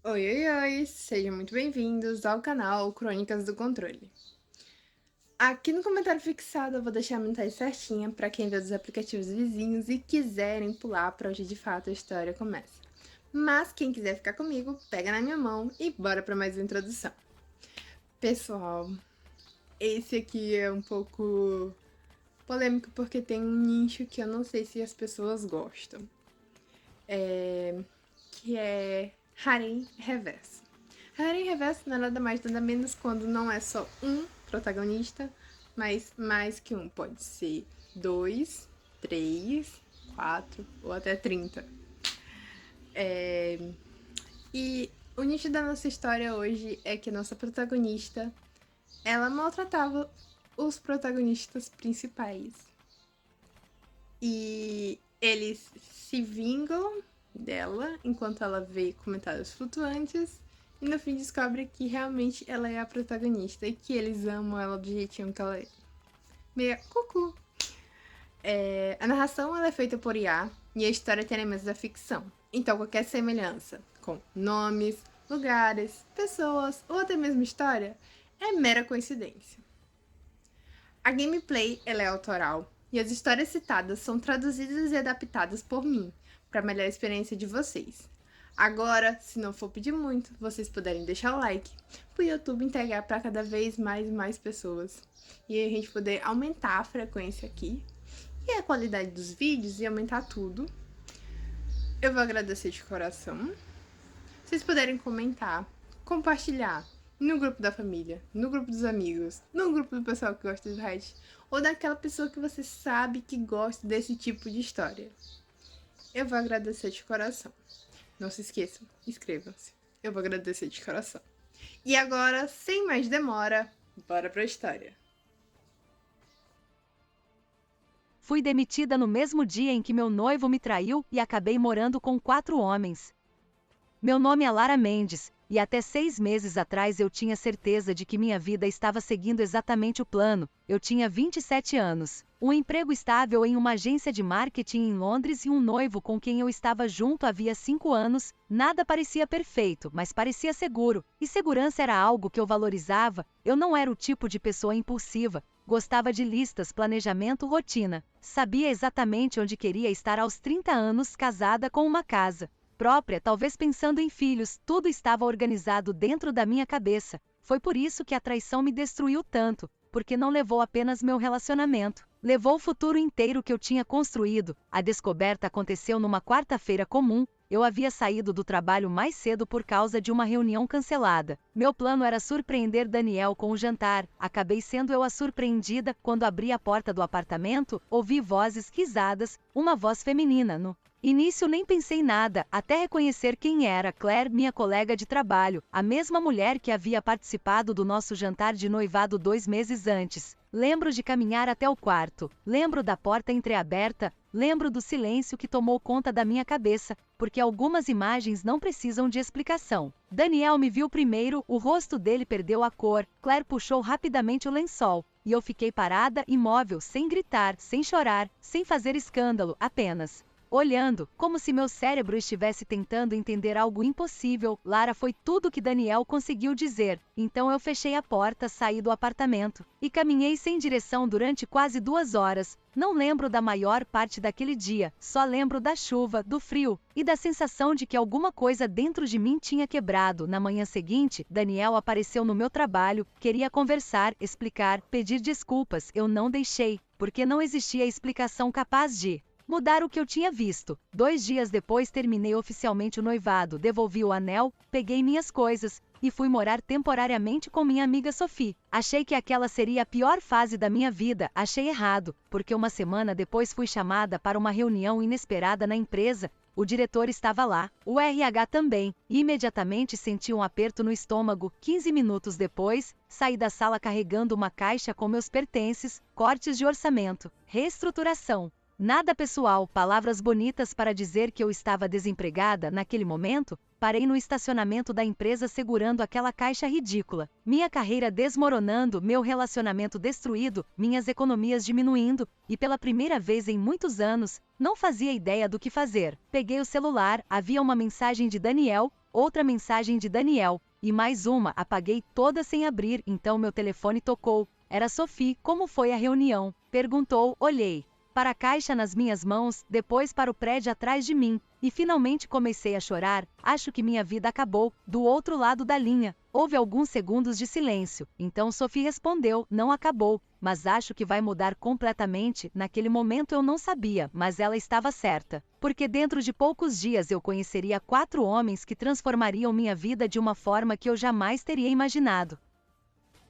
Oi, oi, oi! Sejam muito bem-vindos ao canal Crônicas do Controle. Aqui no comentário fixado eu vou deixar a mensagem certinha para quem vê dos aplicativos vizinhos e quiserem pular para onde de fato a história começa. Mas quem quiser ficar comigo, pega na minha mão e bora para mais uma introdução. Pessoal, esse aqui é um pouco polêmico porque tem um nicho que eu não sei se as pessoas gostam. Que é harem reverso. Harem reverso não é nada mais nada menos quando não é só um protagonista, mas mais que um. Pode ser 2, 3, 4 ou até 30. E o nicho da nossa história hoje é que a nossa protagonista, ela maltratava os protagonistas principais. E eles se vingam dela enquanto ela vê comentários flutuantes e no fim descobre que realmente ela é a protagonista e que eles amam ela do jeitinho que ela é. Meia cucu. A narração ela é feita por IA e a história tem elementos da ficção. Então qualquer semelhança com nomes, lugares, pessoas ou até mesmo história é mera coincidência. A gameplay ela é autoral e as histórias citadas são traduzidas e adaptadas por mim, para a melhor experiência de vocês. Agora, se não for pedir muito, vocês puderem deixar o like, para o YouTube entregar para cada vez mais pessoas. E a gente poder aumentar a frequência aqui e a qualidade dos vídeos e aumentar tudo. Eu vou agradecer de coração. Se vocês puderem comentar, compartilhar no grupo da família, no grupo dos amigos, no grupo do pessoal que gosta de Reddit, ou daquela pessoa que você sabe que gosta desse tipo de história. Eu vou agradecer de coração. Não se esqueçam, inscrevam-se. Eu vou agradecer de coração. E agora, sem mais demora, bora pra história. Fui demitida no mesmo dia em que meu noivo me traiu e acabei morando com 4 homens. Meu nome é Lara Mendes, e até 6 meses atrás eu tinha certeza de que minha vida estava seguindo exatamente o plano. Eu tinha 27 anos, um emprego estável em uma agência de marketing em Londres e um noivo com quem eu estava junto havia 5 anos. Nada parecia perfeito, mas parecia seguro, e segurança era algo que eu valorizava. Eu não era o tipo de pessoa impulsiva. Gostava de listas, planejamento, rotina. Sabia exatamente onde queria estar aos 30 anos, casada com uma casa própria, talvez pensando em filhos. Tudo estava organizado dentro da minha cabeça. Foi por isso que a traição me destruiu tanto, porque não levou apenas meu relacionamento, levou o futuro inteiro que eu tinha construído. A descoberta aconteceu numa quarta-feira comum. Eu havia saído do trabalho mais cedo por causa de uma reunião cancelada. Meu plano era surpreender Daniel com o jantar. Acabei sendo eu a surpreendida. Quando abri a porta do apartamento, ouvi vozes, risadas, uma voz feminina. No início nem pensei nada, até reconhecer quem era. Claire, minha colega de trabalho, a mesma mulher que havia participado do nosso jantar de noivado 2 meses antes. Lembro de caminhar até o quarto, lembro da porta entreaberta, lembro do silêncio que tomou conta da minha cabeça, porque algumas imagens não precisam de explicação. Daniel me viu primeiro, o rosto dele perdeu a cor. Claire puxou rapidamente o lençol, e eu fiquei parada, imóvel, sem gritar, sem chorar, sem fazer escândalo, apenas olhando, como se meu cérebro estivesse tentando entender algo impossível. Lara, foi tudo que Daniel conseguiu dizer. Então eu fechei a porta, saí do apartamento e caminhei sem direção durante quase 2 horas. Não lembro da maior parte daquele dia, só lembro da chuva, do frio e da sensação de que alguma coisa dentro de mim tinha quebrado. Na manhã seguinte, Daniel apareceu no meu trabalho, queria conversar, explicar, pedir desculpas. Eu não deixei, porque não existia explicação capaz de mudar o que eu tinha visto. 2 dias depois terminei oficialmente o noivado, devolvi o anel, peguei minhas coisas e fui morar temporariamente com minha amiga Sophie. Achei que aquela seria a pior fase da minha vida. Achei errado, porque uma semana depois fui chamada para uma reunião inesperada na empresa. O diretor estava lá, o RH também, e imediatamente senti um aperto no estômago. 15 minutos depois, saí da sala carregando uma caixa com meus pertences, cortes de orçamento, reestruturação. Nada pessoal, palavras bonitas para dizer que eu estava desempregada. Naquele momento, parei no estacionamento da empresa segurando aquela caixa ridícula. Minha carreira desmoronando, meu relacionamento destruído, minhas economias diminuindo, e pela primeira vez em muitos anos, não fazia ideia do que fazer. Peguei o celular, havia uma mensagem de Daniel, outra mensagem de Daniel, e mais uma, apaguei toda sem abrir, então meu telefone tocou. Era Sophie, como foi a reunião? Perguntou, olhei para a caixa nas minhas mãos, depois para o prédio atrás de mim, e finalmente comecei a chorar. Acho que minha vida acabou. Do outro lado da linha, houve alguns segundos de silêncio, então Sophie respondeu, não acabou, mas acho que vai mudar completamente. Naquele momento eu não sabia, mas ela estava certa, porque dentro de poucos dias eu conheceria 4 homens que transformariam minha vida de uma forma que eu jamais teria imaginado.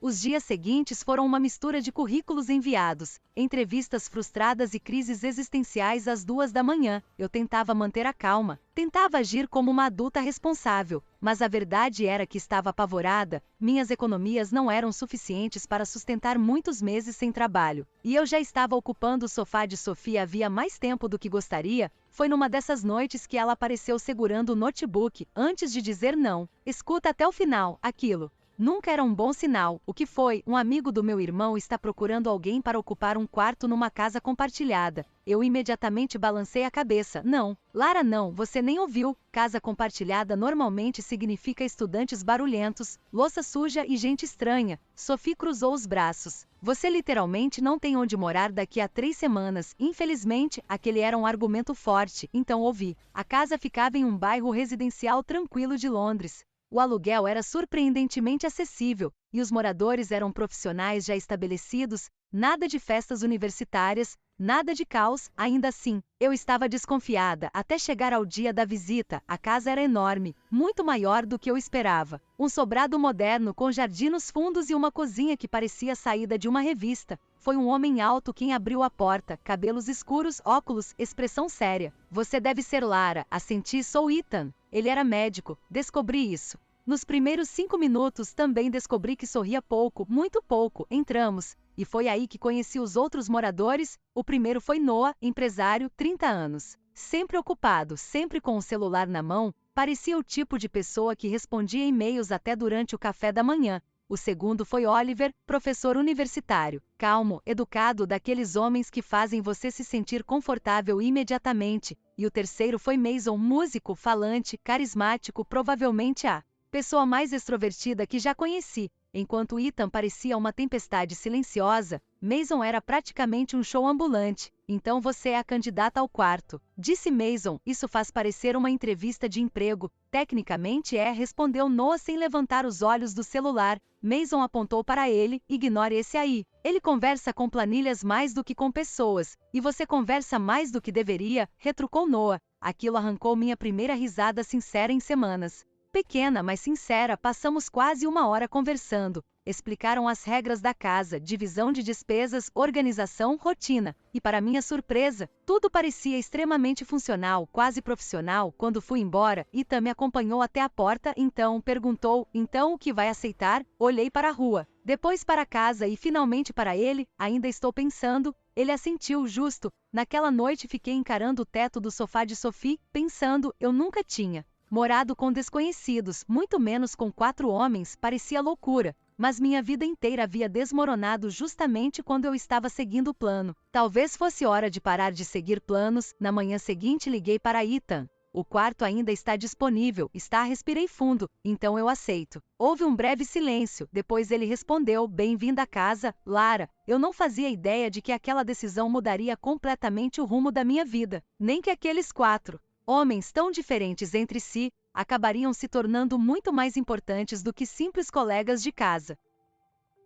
Os dias seguintes foram uma mistura de currículos enviados, entrevistas frustradas e crises existenciais às 2 da manhã. Eu tentava manter a calma, tentava agir como uma adulta responsável, mas a verdade era que estava apavorada. Minhas economias não eram suficientes para sustentar muitos meses sem trabalho, e eu já estava ocupando o sofá de Sophie havia mais tempo do que gostaria. Foi numa dessas noites que ela apareceu segurando o notebook, antes de dizer não. Escuta até o final, aquilo nunca era um bom sinal. O que foi? Um amigo do meu irmão está procurando alguém para ocupar um quarto numa casa compartilhada. Eu imediatamente balancei a cabeça. Não, Lara, não, você nem ouviu. Casa compartilhada normalmente significa estudantes barulhentos, louça suja e gente estranha. Sophie cruzou os braços. Você literalmente não tem onde morar daqui a 3 semanas. Infelizmente, aquele era um argumento forte, então ouvi. A casa ficava em um bairro residencial tranquilo de Londres. O aluguel era surpreendentemente acessível, e os moradores eram profissionais já estabelecidos. Nada de festas universitárias, nada de caos. Ainda assim, eu estava desconfiada até chegar ao dia da visita. A casa era enorme, muito maior do que eu esperava. Um sobrado moderno com jardim nos fundos e uma cozinha que parecia saída de uma revista. Foi um homem alto quem abriu a porta, cabelos escuros, óculos, expressão séria. Você deve ser Lara, assenti, sou Ethan. Ele era médico, descobri isso. Nos primeiros 5 minutos também descobri que sorria pouco, muito pouco. Entramos, e foi aí que conheci os outros moradores. O primeiro foi Noah, empresário, 30 anos. Sempre ocupado, sempre com o celular na mão, parecia o tipo de pessoa que respondia e-mails até durante o café da manhã. O segundo foi Oliver, professor universitário, calmo, educado, daqueles homens que fazem você se sentir confortável imediatamente. E o terceiro foi Mason, músico, falante, carismático, provavelmente a pessoa mais extrovertida que já conheci. Enquanto Ethan parecia uma tempestade silenciosa, Mason era praticamente um show ambulante. Então você é a candidata ao quarto, disse Mason. Isso faz parecer uma entrevista de emprego. Tecnicamente é, respondeu Noah sem levantar os olhos do celular. Mason apontou para ele, ignore esse aí. Ele conversa com planilhas mais do que com pessoas, e você conversa mais do que deveria, retrucou Noah. Aquilo arrancou minha primeira risada sincera em semanas. Pequena, mas sincera, passamos quase 1 hora conversando. Explicaram as regras da casa, divisão de despesas, organização, rotina. E para minha surpresa, tudo parecia extremamente funcional, quase profissional. Quando fui embora, Ethan me acompanhou até a porta, então perguntou, então o que vai aceitar? Olhei para a rua, depois para casa e finalmente para ele. Ainda estou pensando. Ele assentiu, justo. Naquela noite fiquei encarando o teto do sofá de Sophie, pensando, eu nunca tinha morado com desconhecidos, muito menos com 4 homens. Parecia loucura, mas minha vida inteira havia desmoronado justamente quando eu estava seguindo o plano. Talvez fosse hora de parar de seguir planos. Na manhã seguinte liguei para Ethan. O quarto ainda está disponível, está. Respirei fundo, então eu aceito. Houve um breve silêncio, depois ele respondeu, bem-vinda à casa, Lara. Eu não fazia ideia de que aquela decisão mudaria completamente o rumo da minha vida, nem que aqueles 4 homens tão diferentes entre si acabariam se tornando muito mais importantes do que simples colegas de casa.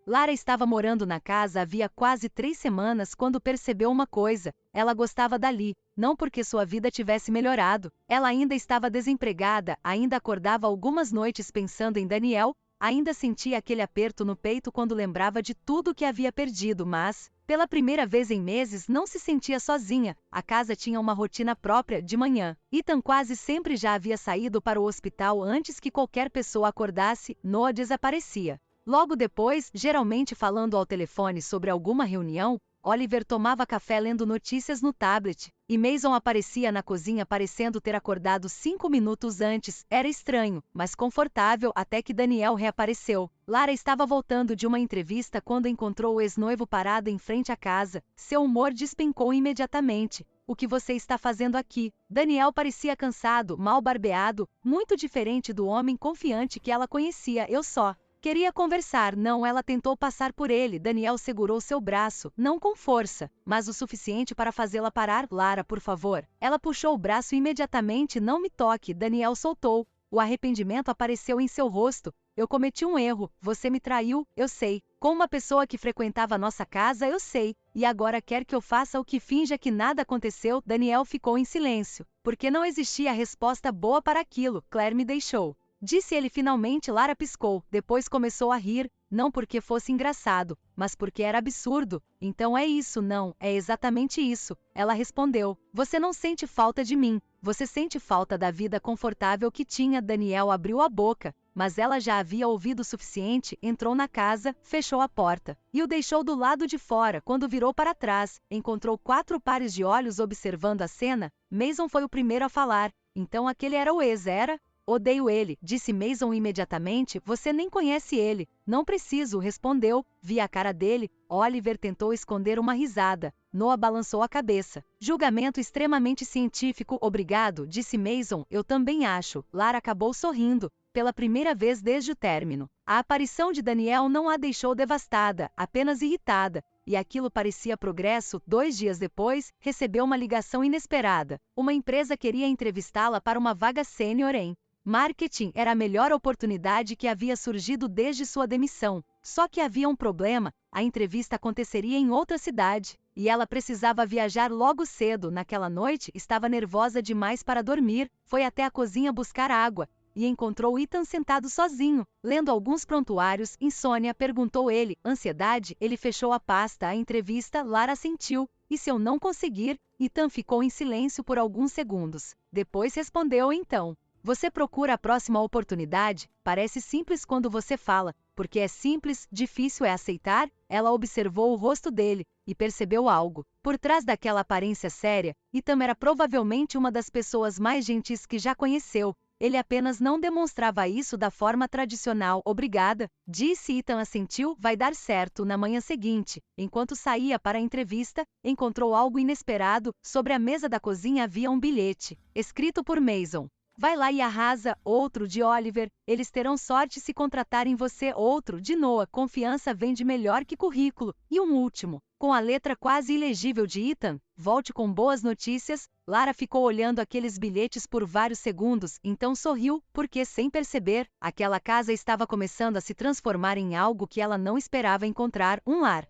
Lara estava morando na casa havia quase 3 semanas quando percebeu uma coisa: ela gostava dali, não porque sua vida tivesse melhorado. Ela ainda estava desempregada, ainda acordava algumas noites pensando em Daniel, ainda sentia aquele aperto no peito quando lembrava de tudo que havia perdido, mas, pela primeira vez em meses, não se sentia sozinha. A casa tinha uma rotina própria. De manhã, Ethan quase sempre já havia saído para o hospital antes que qualquer pessoa acordasse. Noah desaparecia. Logo depois, geralmente falando ao telefone sobre alguma reunião, Oliver tomava café lendo notícias no tablet, e Mason aparecia na cozinha parecendo ter acordado 5 minutos antes. Era estranho, mas confortável até que Daniel reapareceu. Lara estava voltando de uma entrevista quando encontrou o ex-noivo parado em frente à casa. Seu humor despencou imediatamente. o que você está fazendo aqui? Daniel parecia cansado, mal barbeado, muito diferente do homem confiante que ela conhecia. Eu só queria conversar. Não, ela tentou passar por ele. Daniel segurou seu braço, não com força, mas o suficiente para fazê-la parar. Lara, por favor. Ela puxou o braço imediatamente. Não me toque. Daniel soltou. O arrependimento apareceu em seu rosto. Eu cometi um erro. Você me traiu, eu sei. Com uma pessoa que frequentava nossa casa, eu sei. E agora quer que eu faça o que finja que nada aconteceu? Daniel ficou em silêncio, porque não existia resposta boa para aquilo. Claire me deixou. Disse ele finalmente. Lara piscou, depois começou a rir, não porque fosse engraçado, mas porque era absurdo. Então é isso, não, é exatamente isso. Ela respondeu. Você não sente falta de mim, você sente falta da vida confortável que tinha. Daniel abriu a boca, mas ela já havia ouvido o suficiente. Entrou na casa, fechou a porta, e o deixou do lado de fora. Quando virou para trás, encontrou 4 pares de olhos observando a cena. Mason foi o primeiro a falar. Então aquele era o ex, era? Odeio ele, disse Mason imediatamente. Você nem conhece ele. Não preciso, respondeu. Vi a cara dele. Oliver tentou esconder uma risada. Noah balançou a cabeça. Julgamento extremamente científico. Obrigado, disse Mason. Eu também acho. Lara acabou sorrindo, pela primeira vez desde o término. A aparição de Daniel não a deixou devastada, apenas irritada. E aquilo parecia progresso. 2 dias depois, recebeu uma ligação inesperada. Uma empresa queria entrevistá-la para uma vaga sênior em marketing. Era a melhor oportunidade que havia surgido desde sua demissão. Só que havia um problema. A entrevista aconteceria em outra cidade, e ela precisava viajar logo cedo. Naquela noite, estava nervosa demais para dormir. Foi até a cozinha buscar água e encontrou Ethan sentado sozinho, lendo alguns prontuários. Insônia? Perguntou ele. Ansiedade? Ele fechou a pasta. A entrevista? Lara sentiu. E se eu não conseguir? Ethan ficou em silêncio por alguns segundos. Depois respondeu. Então, você procura a próxima oportunidade? Parece simples quando você fala, porque é simples. Difícil é aceitar? Ela observou o rosto dele e percebeu algo. Por trás daquela aparência séria, Ethan era provavelmente uma das pessoas mais gentis que já conheceu. Ele apenas não demonstrava isso da forma tradicional. Obrigada, disse. Ethan assentiu. Vai dar certo. Na manhã seguinte, enquanto saía para a entrevista, encontrou algo inesperado. Sobre a mesa da cozinha havia um bilhete, escrito por Mason. Vai lá e arrasa. Outro de Oliver. Eles terão sorte se contratarem você. Outro de Noah. Confiança vende melhor que currículo. E um último, com a letra quase ilegível de Ethan. Volte com boas notícias. Lara ficou olhando aqueles bilhetes por vários segundos, então sorriu, porque, sem perceber, aquela casa estava começando a se transformar em algo que ela não esperava encontrar: um lar.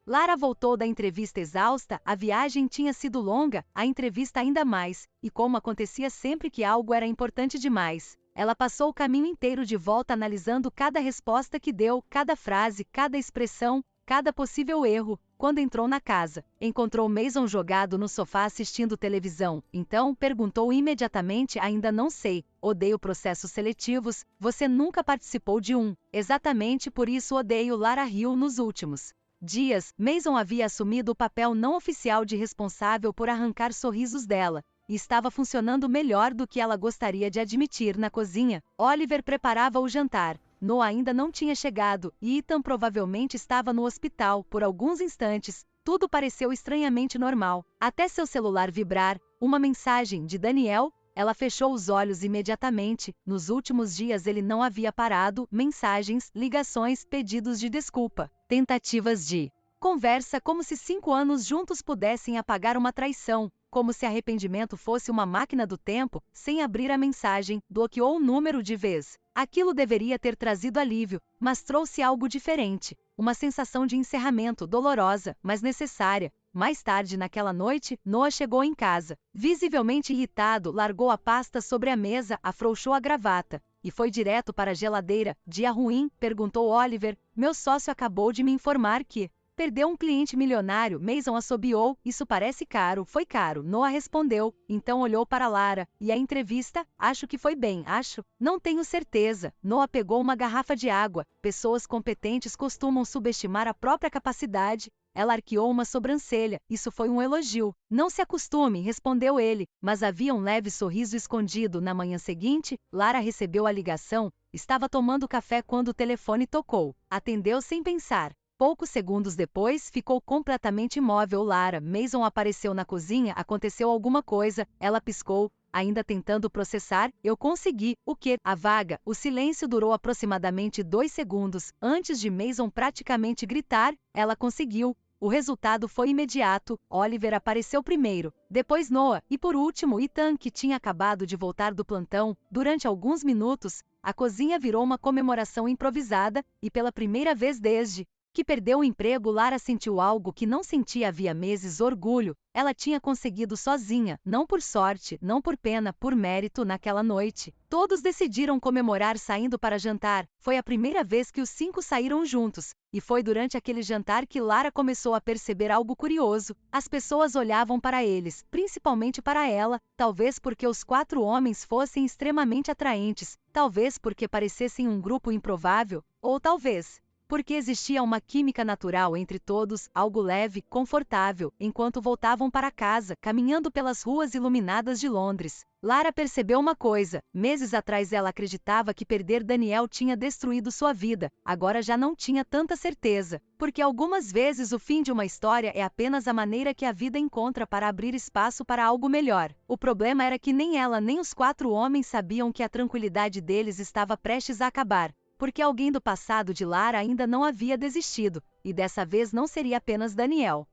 Lara voltou da entrevista exausta. A viagem tinha sido longa, a entrevista ainda mais, e como acontecia sempre que algo era importante demais, ela passou o caminho inteiro de volta analisando cada resposta que deu, cada frase, cada expressão, cada possível erro. Quando entrou na casa, encontrou Mason jogado no sofá assistindo televisão. Então, perguntou imediatamente. Ainda não sei. Odeio processos seletivos. Você nunca participou de um. Exatamente por isso odeio. Lara riu. Nos últimos dias, Mason havia assumido o papel não oficial de responsável por arrancar sorrisos dela, e estava funcionando melhor do que ela gostaria de admitir. Na cozinha, Oliver preparava o jantar. Noah ainda não tinha chegado, e Ethan provavelmente estava no hospital. Por alguns instantes, tudo pareceu estranhamente normal, até seu celular vibrar. Uma mensagem de Daniel. Ela fechou os olhos imediatamente. Nos últimos dias ele não havia parado. Mensagens, ligações, pedidos de desculpa, tentativas de conversa, como se 5 anos juntos pudessem apagar uma traição, como se arrependimento fosse uma máquina do tempo. Sem abrir a mensagem, bloqueou o número de vez. Aquilo deveria ter trazido alívio, mas trouxe algo diferente. Uma sensação de encerramento dolorosa, mas necessária. Mais tarde naquela noite, Noah chegou em casa. Visivelmente irritado, largou a pasta sobre a mesa, afrouxou a gravata e foi direto para a geladeira. Dia ruim? Perguntou Oliver. Meu sócio acabou de me informar que perdeu um cliente milionário. Mason assobiou. Isso parece caro. Foi caro. Noah respondeu. Então olhou para Lara. E a entrevista? Acho que foi bem. Acho. Não tenho certeza. Noah pegou uma garrafa de água. Pessoas competentes costumam subestimar a própria capacidade. Ela arqueou uma sobrancelha. Isso foi um elogio. Não se acostume, respondeu ele, mas havia um leve sorriso escondido. Na manhã seguinte, Lara recebeu a ligação. Estava tomando café quando o telefone tocou. Atendeu sem pensar. Poucos segundos depois, ficou completamente imóvel. Lara Mason apareceu na cozinha. Aconteceu alguma coisa, ela piscou, ainda tentando processar. Eu consegui. O quê? A vaga. O silêncio durou aproximadamente 2 segundos. Antes de Mason praticamente gritar, ela conseguiu. O resultado foi imediato. Oliver apareceu primeiro, depois Noah, e por último Ethan, que tinha acabado de voltar do plantão. Durante alguns minutos, a cozinha virou uma comemoração improvisada, e pela primeira vez desde que perdeu o emprego, Lara sentiu algo que não sentia havia meses: orgulho. Ela tinha conseguido sozinha, não por sorte, não por pena, por mérito. Naquela noite, todos decidiram comemorar saindo para jantar. Foi a primeira vez que os 5 saíram juntos, e foi durante aquele jantar que Lara começou a perceber algo curioso. As pessoas olhavam para eles, principalmente para ela, talvez porque os 4 homens fossem extremamente atraentes, talvez porque parecessem um grupo improvável, ou talvez porque existia uma química natural entre todos, algo leve, confortável. Enquanto voltavam para casa, caminhando pelas ruas iluminadas de Londres, Lara percebeu uma coisa: meses atrás ela acreditava que perder Daniel tinha destruído sua vida, agora já não tinha tanta certeza, porque algumas vezes o fim de uma história é apenas a maneira que a vida encontra para abrir espaço para algo melhor. O problema era que nem ela nem os 4 homens sabiam que a tranquilidade deles estava prestes a acabar, porque alguém do passado de Lara ainda não havia desistido, e dessa vez não seria apenas Daniel.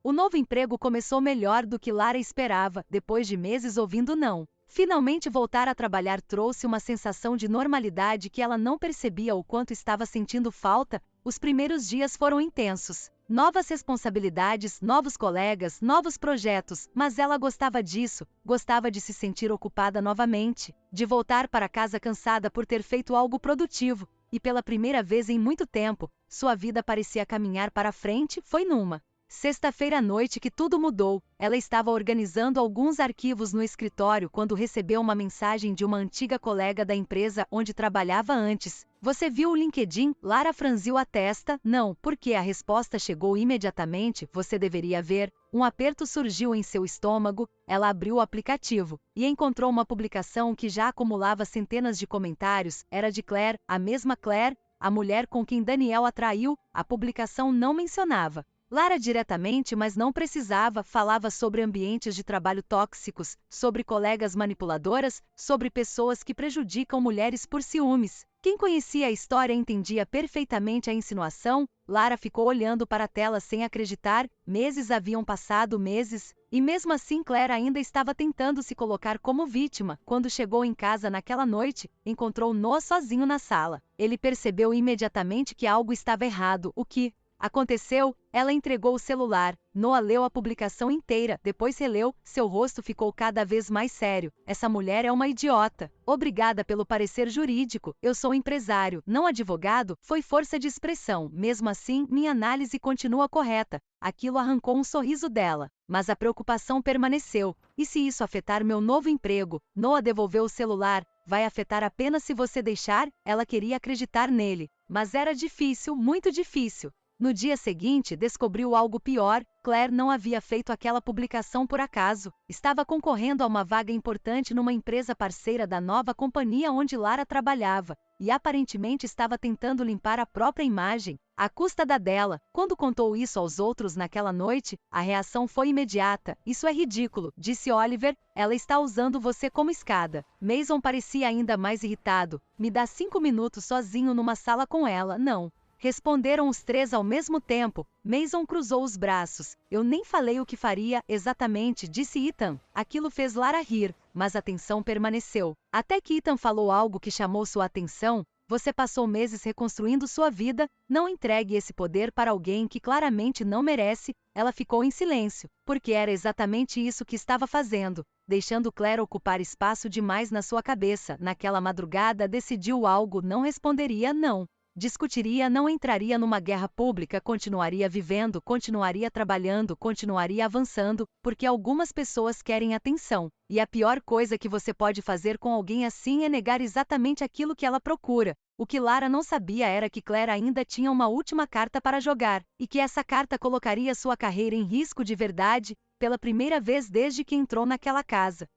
O novo emprego começou melhor do que Lara esperava. Depois de meses ouvindo não, finalmente voltar a trabalhar trouxe uma sensação de normalidade que ela não percebia o quanto estava sentindo falta. Os primeiros dias foram intensos. Novas responsabilidades, novos colegas, novos projetos, mas ela gostava disso, gostava de se sentir ocupada novamente, de voltar para casa cansada por ter feito algo produtivo, e pela primeira vez em muito tempo, sua vida parecia caminhar para frente. Foi numa sexta-feira à noite que tudo mudou. Ela estava organizando alguns arquivos no escritório quando recebeu uma mensagem de uma antiga colega da empresa onde trabalhava antes. Você viu o LinkedIn? Lara franziu a testa. Não, porque a resposta chegou imediatamente. Você deveria ver. Um aperto surgiu em seu estômago. Ela abriu o aplicativo e encontrou uma publicação que já acumulava centenas de comentários. Era de Claire, a mesma Claire, a mulher com quem Daniel atraiu. A publicação não mencionava Lara diretamente, mas não precisava. Falava sobre ambientes de trabalho tóxicos, sobre colegas manipuladoras, sobre pessoas que prejudicam mulheres por ciúmes. Quem conhecia a história entendia perfeitamente a insinuação. Lara ficou olhando para a tela sem acreditar. Meses haviam passado, meses, e mesmo assim Claire ainda estava tentando se colocar como vítima. Quando chegou em casa naquela noite, encontrou Noah sozinho na sala. Ele percebeu imediatamente que algo estava errado. O que aconteceu? Ela entregou o celular. Noah leu a publicação inteira, depois releu. Seu rosto ficou cada vez mais sério. Essa mulher é uma idiota. Obrigada pelo parecer jurídico. Eu sou empresário, não advogado. Foi força de expressão. Mesmo assim, minha análise continua correta. Aquilo arrancou um sorriso dela, mas a preocupação permaneceu. E se isso afetar meu novo emprego? Noah devolveu o celular. Vai afetar apenas se você deixar. Ela queria acreditar nele, mas era difícil, muito difícil. No dia seguinte, descobriu algo pior. Claire não havia feito aquela publicação por acaso. Estava concorrendo a uma vaga importante numa empresa parceira da nova companhia onde Lara trabalhava, e aparentemente estava tentando limpar a própria imagem, à custa da dela. Quando contou isso aos outros naquela noite, a reação foi imediata. Isso é ridículo, disse Oliver. Ela está usando você como escada. Mason parecia ainda mais irritado. Me dá 5 minutos sozinho numa sala com ela. Não. Responderam os 3 ao mesmo tempo. Mason cruzou os braços. Eu nem falei o que faria exatamente, disse Ethan. Aquilo fez Lara rir, mas a tensão permaneceu. Até que Ethan falou algo que chamou sua atenção. Você passou meses reconstruindo sua vida. Não entregue esse poder para alguém que claramente não merece. Ela ficou em silêncio, porque era exatamente isso que estava fazendo, deixando Claire ocupar espaço demais na sua cabeça. Naquela madrugada decidiu algo. Não responderia não. Discutiria, não entraria numa guerra pública, continuaria vivendo, continuaria trabalhando, continuaria avançando, porque algumas pessoas querem atenção, e a pior coisa que você pode fazer com alguém assim é negar exatamente aquilo que ela procura. O que Lara não sabia era que Claire ainda tinha uma última carta para jogar, e que essa carta colocaria sua carreira em risco de verdade, pela primeira vez desde que entrou naquela casa.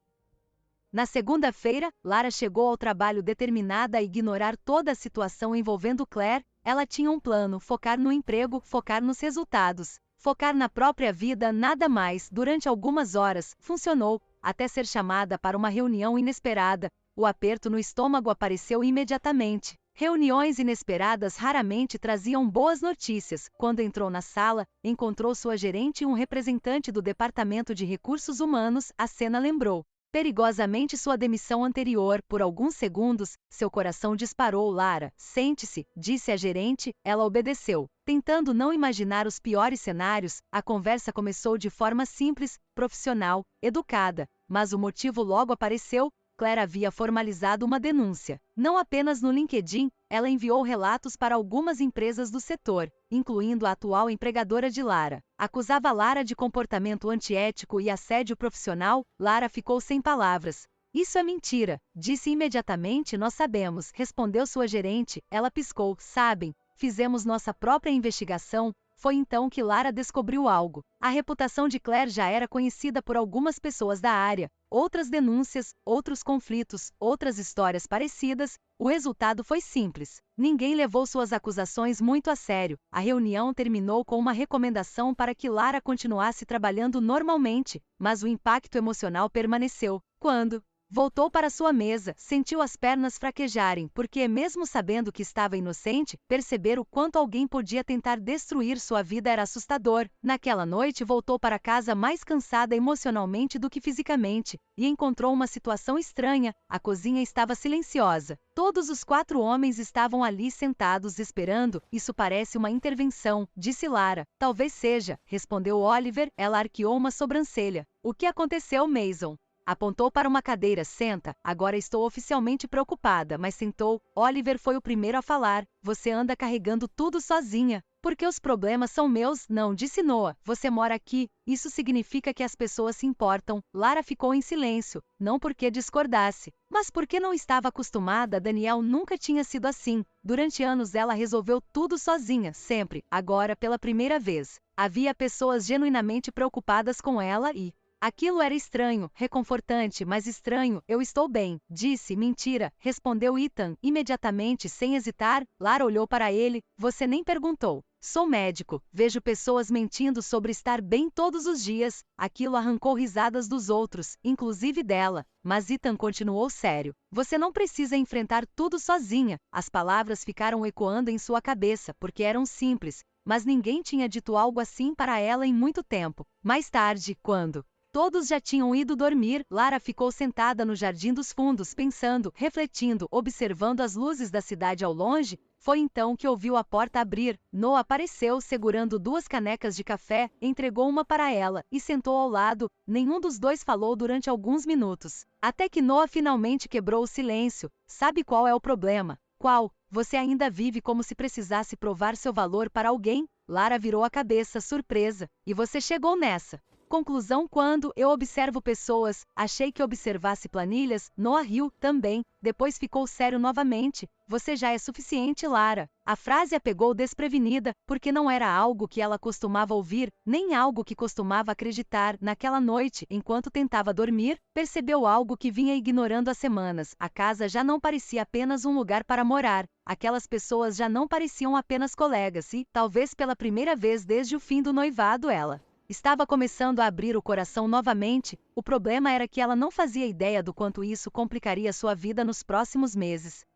Na segunda-feira, Lara chegou ao trabalho determinada a ignorar toda a situação envolvendo Claire. Ela tinha um plano: focar no emprego, focar nos resultados, focar na própria vida, nada mais. Durante algumas horas, funcionou, até ser chamada para uma reunião inesperada. O aperto no estômago apareceu imediatamente. Reuniões inesperadas raramente traziam boas notícias. Quando entrou na sala, encontrou sua gerente e um representante do Departamento de Recursos Humanos. A cena lembrou perigosamente sua demissão anterior. Por alguns segundos, seu coração disparou. Lara, sente-se, disse a gerente. Ela obedeceu. Tentando não imaginar os piores cenários, a conversa começou de forma simples, profissional, educada. Mas o motivo logo apareceu. Claire havia formalizado uma denúncia. Não apenas no LinkedIn, ela enviou relatos para algumas empresas do setor, incluindo a atual empregadora de Lara. Acusava Lara de comportamento antiético e assédio profissional. Lara ficou sem palavras. Isso é mentira, disse imediatamente. Nós sabemos, respondeu sua gerente. Ela piscou. Sabem, fizemos nossa própria investigação. Foi então que Lara descobriu algo. A reputação de Claire já era conhecida por algumas pessoas da área. Outras denúncias, outros conflitos, outras histórias parecidas. O resultado foi simples. Ninguém levou suas acusações muito a sério. A reunião terminou com uma recomendação para que Lara continuasse trabalhando normalmente, mas o impacto emocional permaneceu. Quando voltou para sua mesa, sentiu as pernas fraquejarem, porque, mesmo sabendo que estava inocente, perceber o quanto alguém podia tentar destruir sua vida era assustador. Naquela noite voltou para casa mais cansada emocionalmente do que fisicamente, e encontrou uma situação estranha. A cozinha estava silenciosa. Todos os 4 homens estavam ali sentados esperando. Isso parece uma intervenção, disse Lara. Talvez seja, respondeu Oliver. Ela arqueou uma sobrancelha. O que aconteceu, Mason? Apontou para uma cadeira. Senta, agora estou oficialmente preocupada, mas sentou. Oliver foi o primeiro a falar. Você anda carregando tudo sozinha. Porque os problemas são meus? Não, disse Noah. Você mora aqui. Isso significa que as pessoas se importam. Lara ficou em silêncio. Não porque discordasse, mas porque não estava acostumada. Daniel nunca tinha sido assim. Durante anos ela resolveu tudo sozinha, sempre. Agora, pela primeira vez, havia pessoas genuinamente preocupadas com ela e aquilo era estranho, reconfortante, mas estranho. Eu estou bem, disse. Mentira, respondeu Ethan, imediatamente, sem hesitar. Lara olhou para ele. Você nem perguntou. Sou médico, vejo pessoas mentindo sobre estar bem todos os dias. Aquilo arrancou risadas dos outros, inclusive dela. Mas Ethan continuou sério. Você não precisa enfrentar tudo sozinha. As palavras ficaram ecoando em sua cabeça, porque eram simples, mas ninguém tinha dito algo assim para ela em muito tempo. Mais tarde, quando todos já tinham ido dormir, Lara ficou sentada no jardim dos fundos, pensando, refletindo, observando as luzes da cidade ao longe. Foi então que ouviu a porta abrir. Noah apareceu segurando 2 canecas de café, entregou uma para ela e sentou ao lado. Nenhum dos dois falou durante alguns minutos. Até que Noah finalmente quebrou o silêncio. Sabe qual é o problema? Qual? Você ainda vive como se precisasse provar seu valor para alguém? Lara virou a cabeça, surpresa. E você chegou nessa conclusão quando eu observo pessoas? Achei que observasse planilhas. Noah riu também. Depois ficou sério novamente. Você já é suficiente, Lara. A frase a pegou desprevenida, porque não era algo que ela costumava ouvir, nem algo que costumava acreditar. Naquela noite, enquanto tentava dormir, percebeu algo que vinha ignorando há semanas. A casa já não parecia apenas um lugar para morar. Aquelas pessoas já não pareciam apenas colegas e, talvez pela primeira vez desde o fim do noivado, ela estava começando a abrir o coração novamente. O problema era que ela não fazia ideia do quanto isso complicaria sua vida nos próximos meses.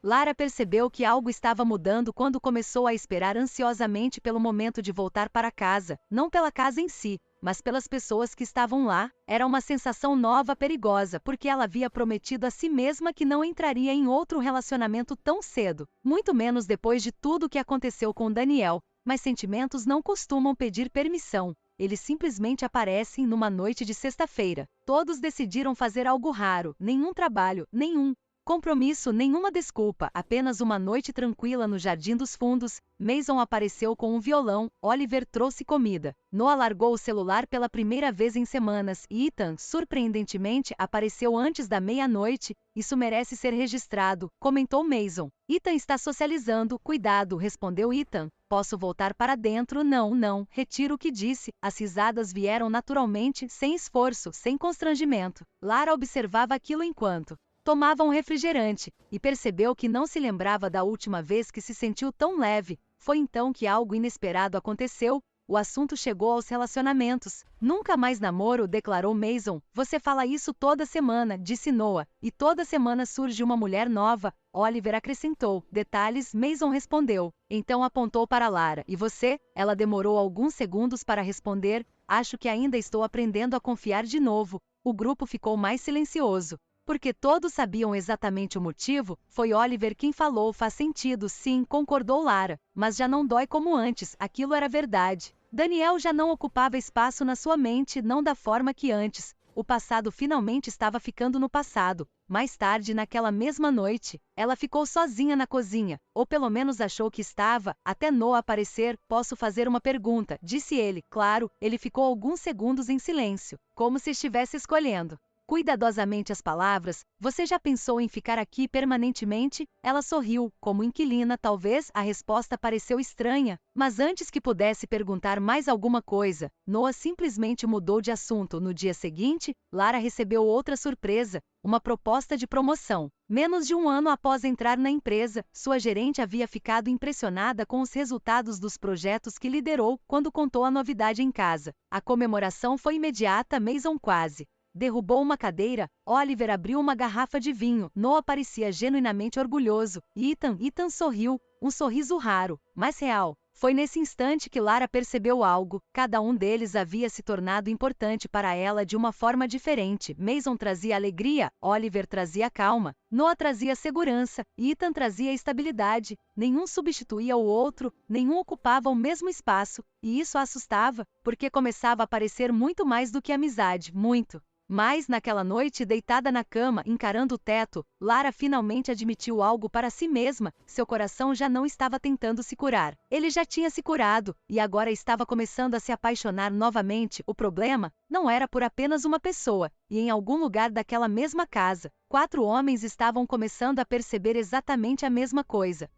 Lara percebeu que algo estava mudando quando começou a esperar ansiosamente pelo momento de voltar para casa, não pela casa em si, mas pelas pessoas que estavam lá. Era uma sensação nova, perigosa, porque ela havia prometido a si mesma que não entraria em outro relacionamento tão cedo, muito menos depois de tudo o que aconteceu com Daniel. Mas sentimentos não costumam pedir permissão. Eles simplesmente aparecem numa noite de sexta-feira. Todos decidiram fazer algo raro, nenhum trabalho, nenhum compromisso, nenhuma desculpa, apenas uma noite tranquila no Jardim dos Fundos. Mason apareceu com um violão, Oliver trouxe comida. Noah largou o celular pela primeira vez em semanas e Ethan, surpreendentemente, apareceu antes da meia-noite. Isso merece ser registrado, comentou Mason. Ethan está socializando, cuidado, respondeu Ethan. Posso voltar para dentro? Não, não, retiro o que disse. As risadas vieram naturalmente, sem esforço, sem constrangimento. Lara observava aquilo enquanto Tomava um refrigerante e percebeu que não se lembrava da última vez que se sentiu tão leve. Foi então que algo inesperado aconteceu. O assunto chegou aos relacionamentos. Nunca mais namoro, declarou Mason. Você fala isso toda semana, disse Noah. E toda semana surge uma mulher nova, Oliver acrescentou. Detalhes, Mason respondeu. Então apontou para Lara. E você? Ela demorou alguns segundos para responder. Acho que ainda estou aprendendo a confiar de novo. O grupo ficou mais silencioso. Porque todos sabiam exatamente o motivo, foi Oliver quem falou. Faz sentido, sim, concordou Lara. Mas já não dói como antes, aquilo era verdade. Daniel já não ocupava espaço na sua mente, não da forma que antes. O passado finalmente estava ficando no passado. Mais tarde, naquela mesma noite, ela ficou sozinha na cozinha, ou pelo menos achou que estava, até Noah aparecer. Posso fazer uma pergunta, disse ele. Claro, ele ficou alguns segundos em silêncio, como se estivesse escolhendo cuidadosamente as palavras. Você já pensou em ficar aqui permanentemente? Ela sorriu, como inquilina. Talvez a resposta pareceu estranha, mas antes que pudesse perguntar mais alguma coisa, Noah simplesmente mudou de assunto. No dia seguinte, Lara recebeu outra surpresa, uma proposta de promoção. Menos de um ano após entrar na empresa, sua gerente havia ficado impressionada com os resultados dos projetos que liderou quando contou a novidade em casa. A comemoração foi imediata. Mason quase derrubou uma cadeira. Oliver abriu uma garrafa de vinho. Noah parecia genuinamente orgulhoso. Ethan sorriu, um sorriso raro, mas real. Foi nesse instante que Lara percebeu algo. Cada um deles havia se tornado importante para ela de uma forma diferente. Mason trazia alegria, Oliver trazia calma, Noah trazia segurança, Ethan trazia estabilidade. Nenhum substituía o outro, nenhum ocupava o mesmo espaço, e isso a assustava, porque começava a parecer muito mais do que amizade, muito. Mas, naquela noite, deitada na cama, encarando o teto, Lara finalmente admitiu algo para si mesma. Seu coração já não estava tentando se curar. Ele já tinha se curado, e agora estava começando a se apaixonar novamente. O problema não era por apenas uma pessoa, e em algum lugar daquela mesma casa, 4 homens estavam começando a perceber exatamente a mesma coisa.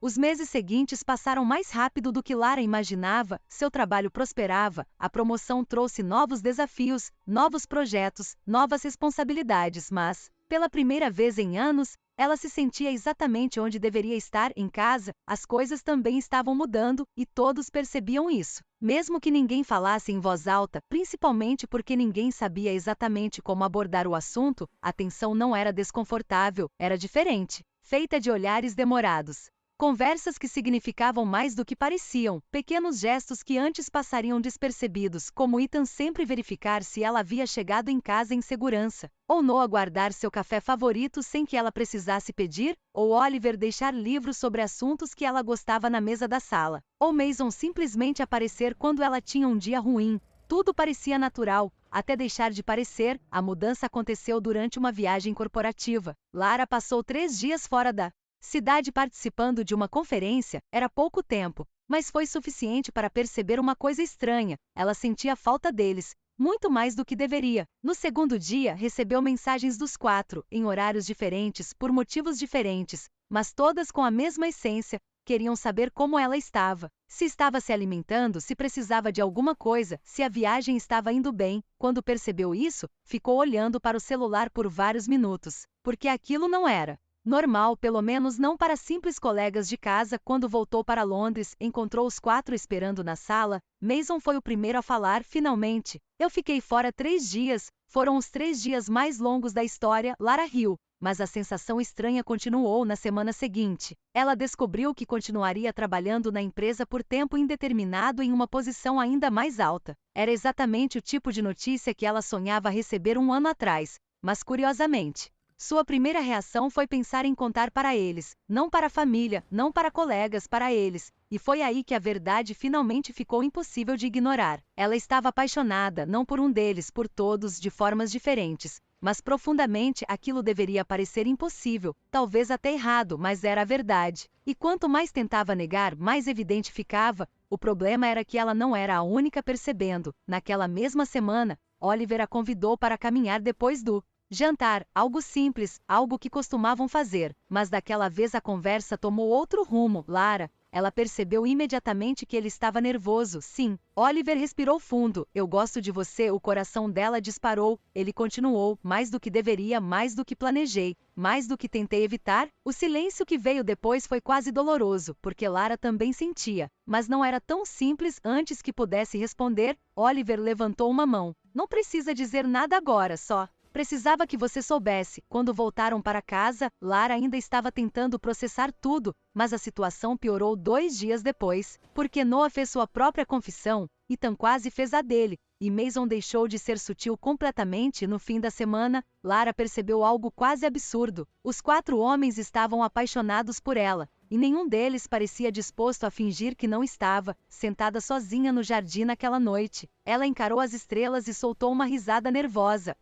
Os meses seguintes passaram mais rápido do que Lara imaginava. Seu trabalho prosperava, a promoção trouxe novos desafios, novos projetos, novas responsabilidades, mas, pela primeira vez em anos, ela se sentia exatamente onde deveria estar. Em casa, as coisas também estavam mudando, e todos percebiam isso. Mesmo que ninguém falasse em voz alta, principalmente porque ninguém sabia exatamente como abordar o assunto, a tensão não era desconfortável, era diferente, feita de olhares demorados. Conversas que significavam mais do que pareciam, pequenos gestos que antes passariam despercebidos, como Ethan sempre verificar se ela havia chegado em casa em segurança, ou Noah guardar seu café favorito sem que ela precisasse pedir, ou Oliver deixar livros sobre assuntos que ela gostava na mesa da sala, ou Mason simplesmente aparecer quando ela tinha um dia ruim. Tudo parecia natural, até deixar de parecer. A mudança aconteceu durante uma viagem corporativa. Lara passou 3 dias fora da cidade participando de uma conferência. Era pouco tempo, mas foi suficiente para perceber uma coisa estranha. Ela sentia falta deles, muito mais do que deveria. No segundo dia, recebeu mensagens dos 4, em horários diferentes, por motivos diferentes, mas todas com a mesma essência. Queriam saber como ela estava, se estava se alimentando, se precisava de alguma coisa, se a viagem estava indo bem. Quando percebeu isso, ficou olhando para o celular por vários minutos, porque aquilo não era normal, pelo menos não para simples colegas de casa. Quando voltou para Londres, encontrou os 4 esperando na sala. Mason foi o primeiro a falar. Finalmente, eu fiquei fora 3 dias. Foram os 3 dias mais longos da história. Lara riu, mas a sensação estranha continuou na semana seguinte. Ela descobriu que continuaria trabalhando na empresa por tempo indeterminado em uma posição ainda mais alta. Era exatamente o tipo de notícia que ela sonhava receber um ano atrás, mas curiosamente, sua primeira reação foi pensar em contar para eles, não para a família, não para colegas, para eles. E foi aí que a verdade finalmente ficou impossível de ignorar. Ela estava apaixonada, não por um deles, por todos, de formas diferentes. Mas profundamente aquilo deveria parecer impossível, talvez até errado, mas era a verdade. E quanto mais tentava negar, mais evidente ficava. O problema era que ela não era a única percebendo. Naquela mesma semana, Oliver a convidou para caminhar depois do jantar, algo simples, algo que costumavam fazer, mas daquela vez a conversa tomou outro rumo. Lara ela percebeu imediatamente que ele estava nervoso. Sim, Oliver respirou fundo. Eu gosto de você. O coração dela disparou. Ele continuou. Mais do que deveria, mais do que planejei, mais do que tentei evitar. O silêncio que veio depois foi quase doloroso, porque Lara também sentia. Mas não era tão simples. Antes que pudesse responder, Oliver levantou uma mão. Não precisa dizer nada agora, só. Precisava que você soubesse. Quando voltaram para casa, Lara ainda estava tentando processar tudo, mas a situação piorou 2 dias depois, porque Noah fez sua própria confissão, Ethan quase fez a dele, e Mason deixou de ser sutil completamente. No fim da semana, Lara percebeu algo quase absurdo. Os 4 homens estavam apaixonados por ela, e nenhum deles parecia disposto a fingir que não estava. Sentada sozinha no jardim naquela noite, ela encarou as estrelas e soltou uma risada nervosa.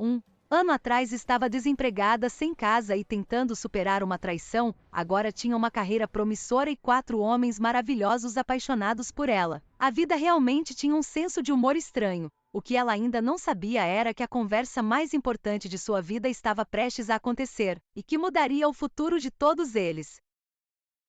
Ano atrás estava desempregada, sem casa e tentando superar uma traição, agora tinha uma carreira promissora e 4 homens maravilhosos apaixonados por ela. A vida realmente tinha um senso de humor estranho. O que ela ainda não sabia era que a conversa mais importante de sua vida estava prestes a acontecer, e que mudaria o futuro de todos eles.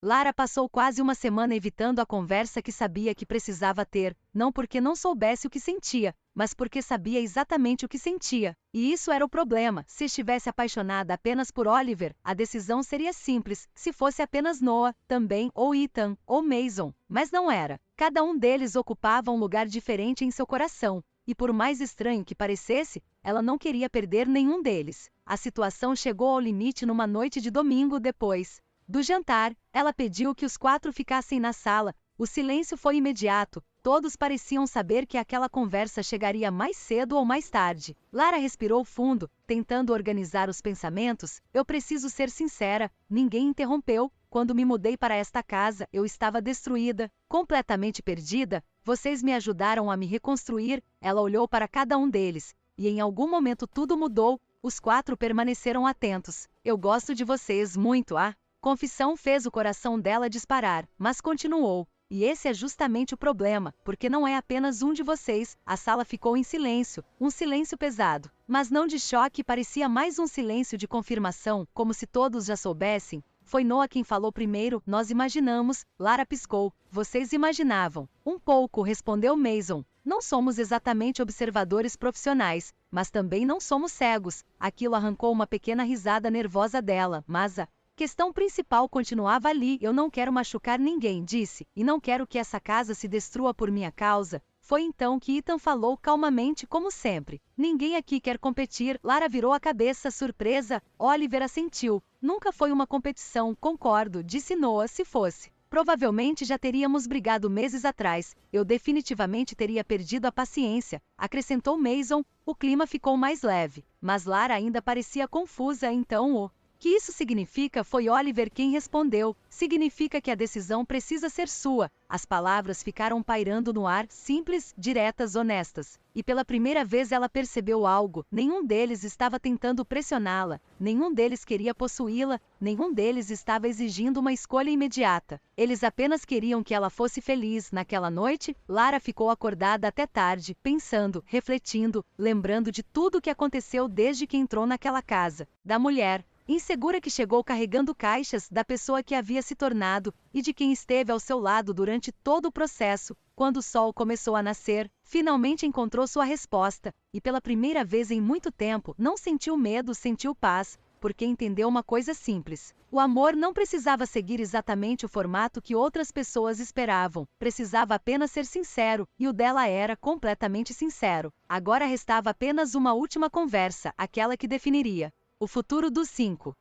Lara passou quase uma semana evitando a conversa que sabia que precisava ter, não porque não soubesse o que sentia, mas porque sabia exatamente o que sentia. E isso era o problema. Se estivesse apaixonada apenas por Oliver, a decisão seria simples. Se fosse apenas Noah, também, ou Ethan, ou Mason. Mas não era. Cada um deles ocupava um lugar diferente em seu coração. E por mais estranho que parecesse, ela não queria perder nenhum deles. A situação chegou ao limite numa noite de domingo. Depois do jantar, ela pediu que os 4 ficassem na sala. O silêncio foi imediato. Todos pareciam saber que aquela conversa chegaria mais cedo ou mais tarde. Lara respirou fundo, tentando organizar os pensamentos. Eu preciso ser sincera, ninguém interrompeu. Quando me mudei para esta casa, eu estava destruída, completamente perdida. Vocês me ajudaram a me reconstruir. Ela olhou para cada um deles, e em algum momento tudo mudou. Os 4 permaneceram atentos. Eu gosto de vocês muito, Confissão fez o coração dela disparar, mas continuou. E esse é justamente o problema, porque não é apenas um de vocês. A sala ficou em silêncio, um silêncio pesado, mas não de choque, parecia mais um silêncio de confirmação, como se todos já soubessem. Foi Noah quem falou primeiro. Nós imaginamos. Lara piscou. Vocês imaginavam? Um pouco, respondeu Mason. Não somos exatamente observadores profissionais, mas também não somos cegos. Aquilo arrancou uma pequena risada nervosa dela, mas a questão principal continuava ali. Eu não quero machucar ninguém, disse, e não quero que essa casa se destrua por minha causa. Foi então que Ethan falou calmamente, como sempre. Ninguém aqui quer competir. Lara virou a cabeça, surpresa. Oliver assentiu. Nunca foi uma competição, concordo, disse Noah. Se fosse, provavelmente já teríamos brigado meses atrás. Eu definitivamente teria perdido a paciência, acrescentou Mason. O clima ficou mais leve, mas Lara ainda parecia confusa. Então o que isso significa? Foi Oliver quem respondeu. Significa que a decisão precisa ser sua. As palavras ficaram pairando no ar, simples, diretas, honestas. E pela primeira vez ela percebeu algo. Nenhum deles estava tentando pressioná-la. Nenhum deles queria possuí-la. Nenhum deles estava exigindo uma escolha imediata. Eles apenas queriam que ela fosse feliz. Naquela noite, Lara ficou acordada até tarde, pensando, refletindo, lembrando de tudo o que aconteceu desde que entrou naquela casa. Da mulher insegura que chegou carregando caixas, da pessoa que havia se tornado, e de quem esteve ao seu lado durante todo o processo. Quando o sol começou a nascer, finalmente encontrou sua resposta, e pela primeira vez em muito tempo, não sentiu medo, sentiu paz, porque entendeu uma coisa simples. O amor não precisava seguir exatamente o formato que outras pessoas esperavam, precisava apenas ser sincero, e o dela era completamente sincero. Agora restava apenas uma última conversa, aquela que definiria o futuro dos 5.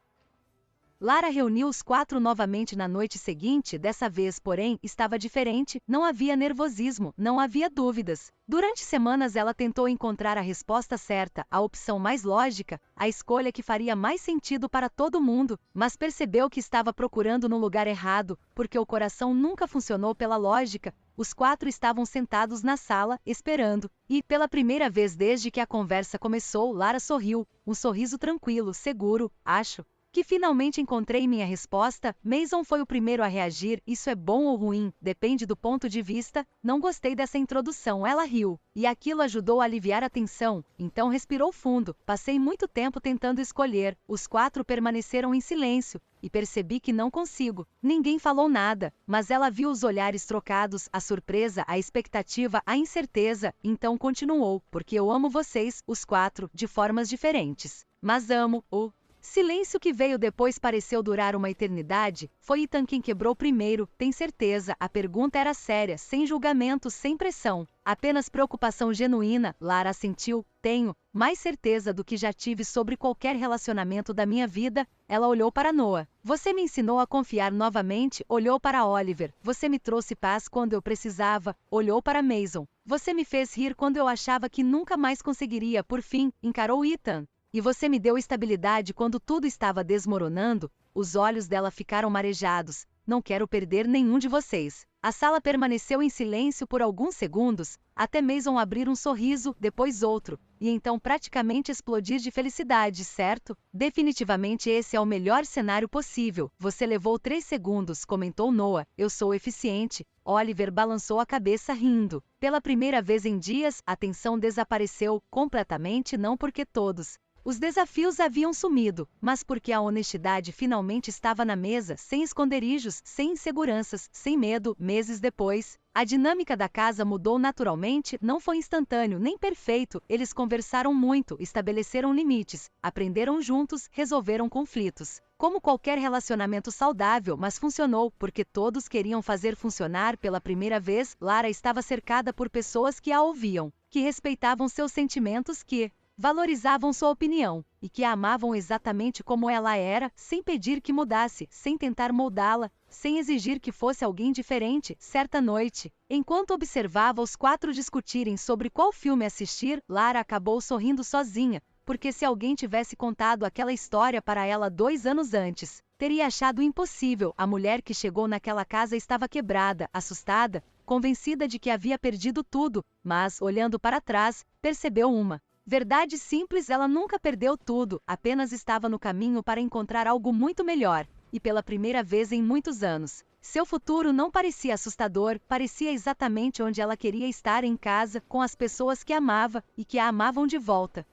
Lara reuniu os 4 novamente na noite seguinte. Dessa vez, porém, estava diferente. Não havia nervosismo, não havia dúvidas. Durante semanas ela tentou encontrar a resposta certa, a opção mais lógica, a escolha que faria mais sentido para todo mundo, mas percebeu que estava procurando no lugar errado, porque o coração nunca funcionou pela lógica. Os 4 estavam sentados na sala, esperando, e, pela primeira vez desde que a conversa começou, Lara sorriu, um sorriso tranquilo, seguro, acho Que finalmente encontrei minha resposta. Mason foi o primeiro a reagir. Isso é bom ou ruim? Depende do ponto de vista. Não gostei dessa introdução. Ela riu. E aquilo ajudou a aliviar a tensão. Então respirou fundo. Passei muito tempo tentando escolher. Os 4 permaneceram em silêncio. E percebi que não consigo. Ninguém falou nada, mas ela viu os olhares trocados, a surpresa, a expectativa, a incerteza. Então continuou, porque eu amo vocês, os 4, de formas diferentes. Mas amo o silêncio que veio depois pareceu durar uma eternidade. Foi Ethan quem quebrou primeiro. Tem certeza? A pergunta era séria, sem julgamento, sem pressão. Apenas preocupação genuína. Lara assentiu. Tenho mais certeza do que já tive sobre qualquer relacionamento da minha vida. Ela olhou para Noah. Você me ensinou a confiar novamente. Olhou para Oliver. Você me trouxe paz quando eu precisava. Olhou para Mason. Você me fez rir quando eu achava que nunca mais conseguiria. Por fim, encarou Ethan. E você me deu estabilidade quando tudo estava desmoronando. Os olhos dela ficaram marejados. Não quero perder nenhum de vocês. A sala permaneceu em silêncio por alguns segundos, até Mason abrir um sorriso, depois outro, e então praticamente explodir de felicidade, certo? Definitivamente esse é o melhor cenário possível. Você levou 3 segundos, comentou Noah. Eu sou eficiente. Oliver balançou a cabeça rindo. Pela primeira vez em dias, a tensão desapareceu, completamente não porque todos os desafios haviam sumido, mas porque a honestidade finalmente estava na mesa, sem esconderijos, sem inseguranças, sem medo. Meses depois, a dinâmica da casa mudou naturalmente, não foi instantâneo nem perfeito. Eles conversaram muito, estabeleceram limites, aprenderam juntos, resolveram conflitos. Como qualquer relacionamento saudável, mas funcionou, porque todos queriam fazer funcionar. Pela primeira vez, Lara estava cercada por pessoas que a ouviam, que respeitavam seus sentimentos, que valorizavam sua opinião, e que a amavam exatamente como ela era, sem pedir que mudasse, sem tentar moldá-la, sem exigir que fosse alguém diferente. Certa noite, enquanto observava os 4 discutirem sobre qual filme assistir, Lara acabou sorrindo sozinha, porque se alguém tivesse contado aquela história para ela 2 anos antes, teria achado impossível. A mulher que chegou naquela casa estava quebrada, assustada, convencida de que havia perdido tudo, mas, olhando para trás, percebeu uma verdade simples: ela nunca perdeu tudo, apenas estava no caminho para encontrar algo muito melhor, e pela primeira vez em muitos anos. Seu futuro não parecia assustador, parecia exatamente onde ela queria estar, em casa, com as pessoas que amava, e que a amavam de volta.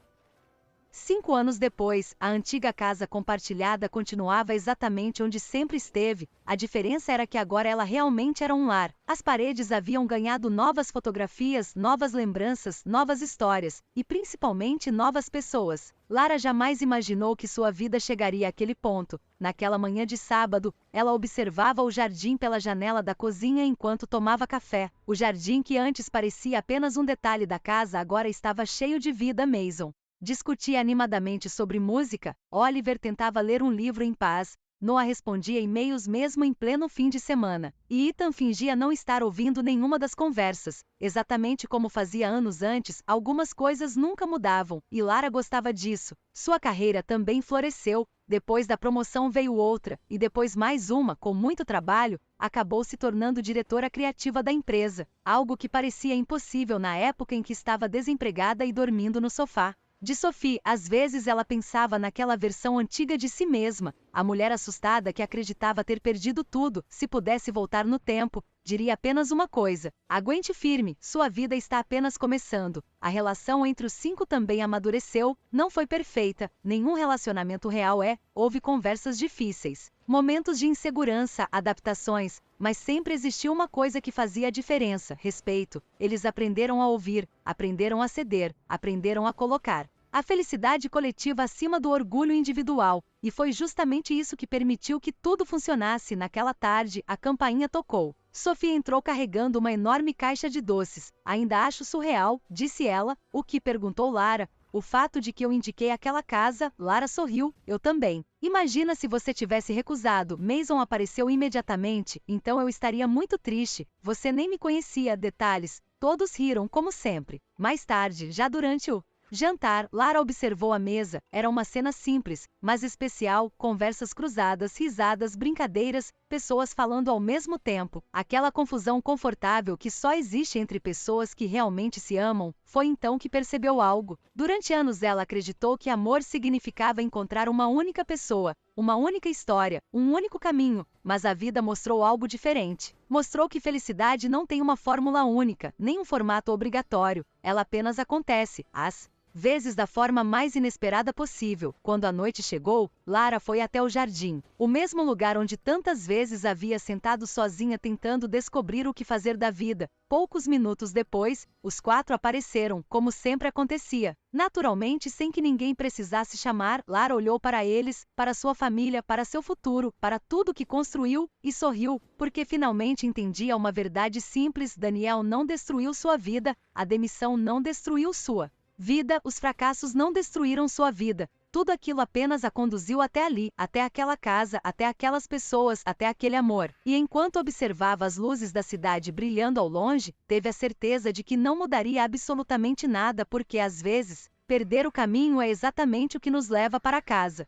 5 anos depois, a antiga casa compartilhada continuava exatamente onde sempre esteve. A diferença era que agora ela realmente era um lar. As paredes haviam ganhado novas fotografias, novas lembranças, novas histórias, e principalmente novas pessoas. Lara jamais imaginou que sua vida chegaria àquele ponto. Naquela manhã de sábado, ela observava o jardim pela janela da cozinha enquanto tomava café. O jardim, que antes parecia apenas um detalhe da casa, agora estava cheio de vida. Mason discutia animadamente sobre música. Oliver tentava ler um livro em paz. Noah respondia e-mails mesmo em pleno fim de semana. E Ethan fingia não estar ouvindo nenhuma das conversas. Exatamente como fazia anos antes, algumas coisas nunca mudavam, e Lara gostava disso. Sua carreira também floresceu. Depois da promoção veio outra, e depois mais uma. Com muito trabalho, acabou se tornando diretora criativa da empresa, algo que parecia impossível na época em que estava desempregada e dormindo no sofá de Sophie. Às vezes ela pensava naquela versão antiga de si mesma, a mulher assustada que acreditava ter perdido tudo. Se pudesse voltar no tempo, diria apenas uma coisa: aguente firme, sua vida está apenas começando. A relação entre os 5 também amadureceu, não foi perfeita, nenhum relacionamento real é. Houve conversas difíceis, momentos de insegurança, adaptações, mas sempre existiu uma coisa que fazia a diferença: respeito. Eles aprenderam a ouvir, aprenderam a ceder, aprenderam a colocar a felicidade coletiva acima do orgulho individual, e foi justamente isso que permitiu que tudo funcionasse. Naquela tarde, a campainha tocou. Sophie entrou carregando uma enorme caixa de doces. Ainda acho surreal, disse ela. O que? Perguntou Lara. O fato de que eu indiquei aquela casa. Lara sorriu. Eu também. Imagina se você tivesse recusado. Mason apareceu imediatamente. Então eu estaria muito triste. Você nem me conhecia. Detalhes. Todos riram como sempre. Mais tarde, já durante o jantar, Lara observou a mesa. Era uma cena simples, mas especial. Conversas cruzadas, risadas, brincadeiras, pessoas falando ao mesmo tempo. Aquela confusão confortável que só existe entre pessoas que realmente se amam. Foi então que percebeu algo. Durante anos ela acreditou que amor significava encontrar uma única pessoa, uma única história, um único caminho, mas a vida mostrou algo diferente. Mostrou que felicidade não tem uma fórmula única, nem um formato obrigatório. Ela apenas acontece, às vezes da forma mais inesperada possível. Quando a noite chegou, Lara foi até o jardim, o mesmo lugar onde tantas vezes havia sentado sozinha tentando descobrir o que fazer da vida. Poucos minutos depois, os 4 apareceram, como sempre acontecia. Naturalmente, sem que ninguém precisasse chamar, Lara olhou para eles, para sua família, para seu futuro, para tudo que construiu, e sorriu, porque finalmente entendia uma verdade simples: Daniel não destruiu sua vida, a demissão não destruiu sua vida, os fracassos não destruíram sua vida. Tudo aquilo apenas a conduziu até ali, até aquela casa, até aquelas pessoas, até aquele amor. E enquanto observava as luzes da cidade brilhando ao longe, teve a certeza de que não mudaria absolutamente nada, porque às vezes, perder o caminho é exatamente o que nos leva para casa.